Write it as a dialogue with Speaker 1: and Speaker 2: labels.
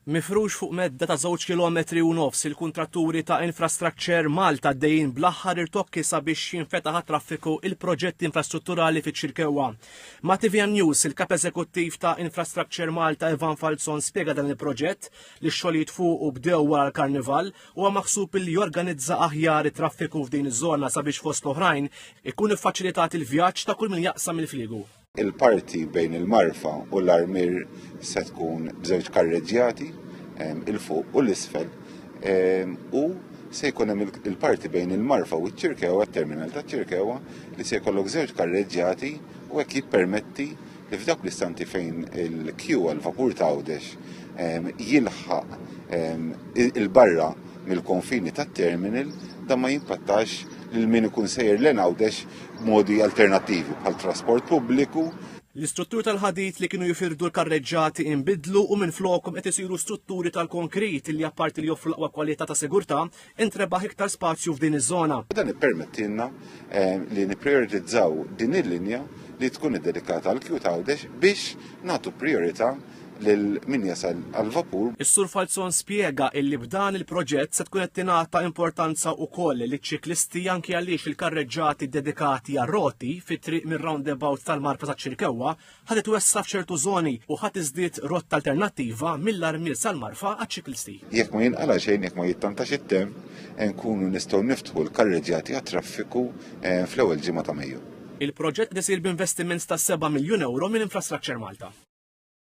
Speaker 1: Mifrux fuq medda ta' 2,5 kilometri il-kuntratturi ta' Infrastructure Malta għaddejjin bl-aħħar irtokki sabiex jinfetaħ traffiku il-proġetti infrastrutturali fiċ-Ċirkewwa. Ma' TVN News il-kap eżekuttiv ta' Infrastructure Malta Ivan Falzon spjega dan il-proġett li x-xogħlijiet fuqu bdew wara l-Karnival huwa maħsub li jorganizza aħjar it-traffiku f'din iż-żona sabiex fost l-oħrajn ikun iffaċilitat il-vjaġġ ta' kull min jaqsam il-fliegu.
Speaker 2: Il-parti bejn il-Marfa u l-Armir se tkun b'żewġ karreġġjati il-fuq u l-isfel u se jkun hemm il-parti bejn il-Marfa u ċ-Ċirkewwa, terminal ta' ċirkewwa li se jkollok żewġ karreġġjati u hekk jippermetti li f'dawk l-istanti fejn il-queue għall-vapur ta' Għawdex jilħaq il-barra mill-konfini tat-terminal dan ma jimpattax lil min ikun sejjer lejn Għawdex b'modi alternattivi bħal trasport pubbliku.
Speaker 1: L-istrutturi tal-ħadid li kienu jifirdu l-karreġġati inbidlu u minflokhom qed isiru strutturi tal-konkrit li apparti li joffru l-aqwa kwalità ta' sigurtà intrebaħ iktar spazju f'din iż-żona.
Speaker 2: Dan ippermettilna li nipprioritizzaw din il-linja li tkun iddedikata għal queue ta' Għawdex biex nagħtu priorità lil min jasal għal-vapur.
Speaker 1: Is-Sur Falzon spjega illi b'dan il-proġett se tkun qed tingħata importanza wkoll liċ-ċiklisti anke għaliex il-karreġġati dedikati għar-roti fit-triq mir-roundabout tal-Marfa taċ-Ċirkewwa ħadd itwessa f'ċertu żoni u ħadd iżdied rotta alternattiva mill-Armir sal-Marfa għaċ-ċiklisti.
Speaker 2: Jekk ma jinqala xejn jekk ma jittantax it-temp nkunu nistgħu niftħu l-karreġġjati għat-traffiku fl-ewwel ġimgħa ta' Mejju.
Speaker 1: Il-proġett isir b'investiment ta' 7 miljun euro minn Infrastructure Malta.